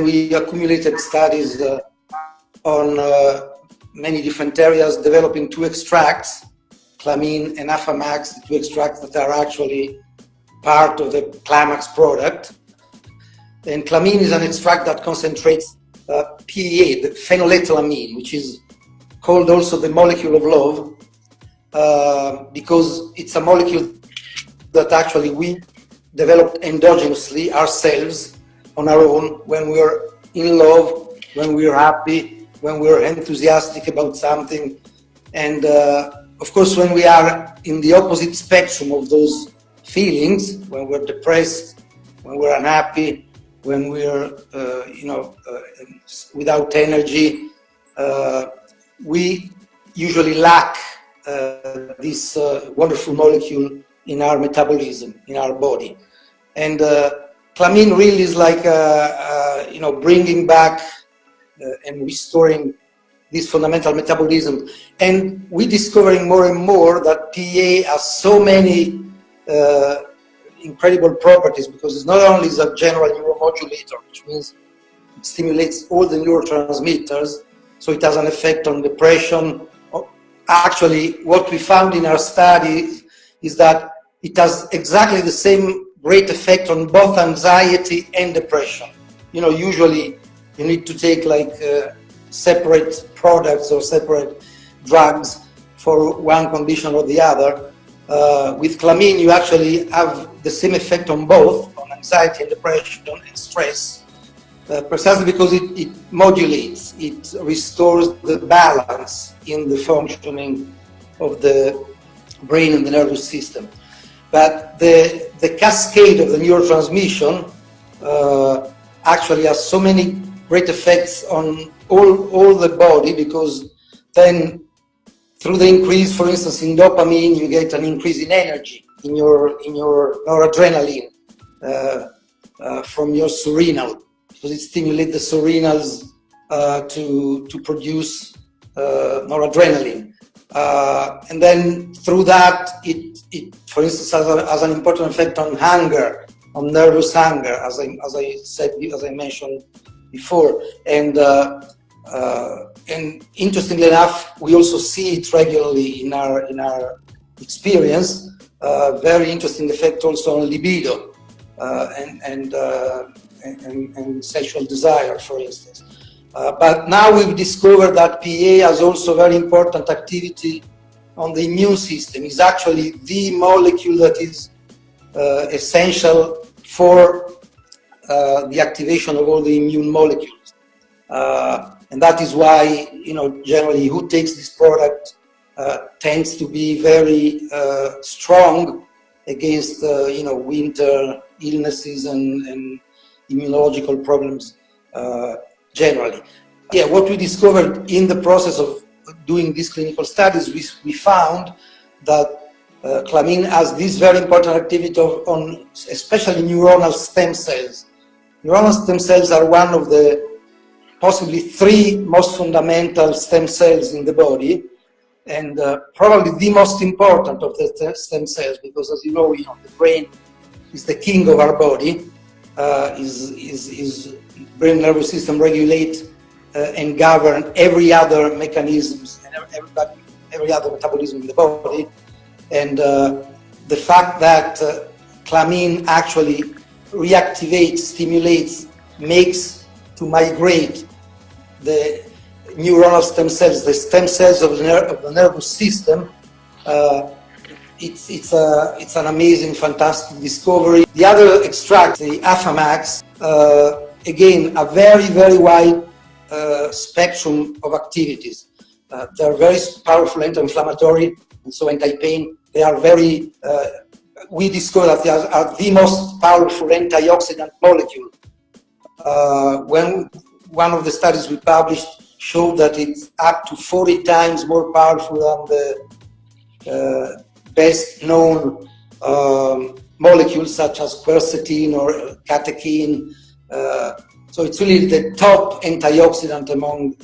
we accumulated studies on many different areas, developing two extracts, Clamine and Afamax, two extracts that are actually part of the Klamax product. And Clamine is an extract that concentrates PEA, the phenylethylamine, which is called also the molecule of love, because it's a molecule that actually we developed endogenously ourselves on our own when we're in love, when we're happy, when we're enthusiastic about something. And of course, when we are in the opposite spectrum of those feelings, when we're depressed, when we're unhappy, when we're without energy, we usually lack this wonderful molecule in our metabolism, in our body. And Clamine really is like bringing back and restoring this fundamental metabolism. And we're discovering more and more that PEA has so many incredible properties, because it's not only a general neuromodulator, which means it stimulates all the neurotransmitters, so it has an effect on depression. Actually, what we found in our study is that it has exactly the same great effect on both anxiety and depression. Usually you need to take like separate products or separate drugs for one condition or the other. With Clamine, you actually have the same effect on both, on anxiety and depression and stress, precisely because it modulates, it restores the balance in the functioning of the brain and the nervous system. But the cascade of the neurotransmission actually has so many great effects on all the body, because then through the increase, for instance, in dopamine, you get an increase in energy in your noradrenaline from your surrenal, because it stimulates the surrenals to produce noradrenaline. And then through that, it for instance, has an important effect on hunger, on nervous hunger, as I mentioned before. And interestingly enough, we also see it regularly in our experience. Very interesting effect also on libido and sexual desire, for instance. But now we've discovered that PEA has also very important activity on the immune system. It's actually the molecule that is essential for the activation of all the immune molecules. And that is why, generally who takes this product tends to be very strong against, winter illnesses and immunological problems generally. Yeah, what we discovered in the process of doing these clinical studies, we found that Clamine has this very important activity on especially neuronal stem cells. Neuronal stem cells are one of the possibly three most fundamental stem cells in the body, and probably the most important of the stem cells, because as you know, the brain is the king of our body. Is brain nervous system regulate and govern every other mechanisms and every other metabolism in the body. And the fact that Clamine actually reactivates, stimulates, makes to migrate the neuronal stem cells, the stem cells of the nervous system, it's an amazing, fantastic discovery. The other extract, the Afamax, again, a very, very wide spectrum of activities. They are very powerful anti-inflammatory and so anti-pain. They are very, we discovered that they are the most powerful antioxidant molecule. When one of the studies we published showed that it's up to 40 times more powerful than the best known molecules such as quercetin or catechin. So it's really the top antioxidant among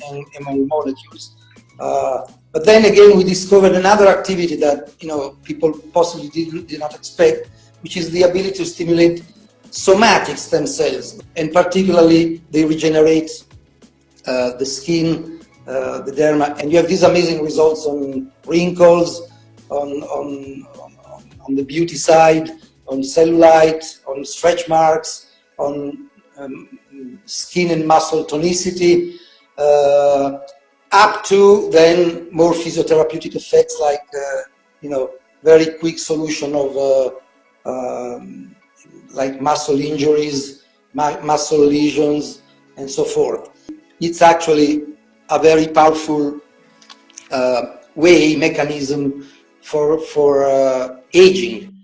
molecules. But then again, we discovered another activity that people possibly did not expect, which is the ability to stimulate somatic stem cells, and particularly they regenerate the skin, the derma, and you have these amazing results on wrinkles, on the beauty side, on cellulite, on stretch marks, on skin and muscle tonicity, up to then more physiotherapeutic effects like very quick solution of like muscle injuries, muscle lesions, and so forth. It's actually a very powerful mechanism for aging.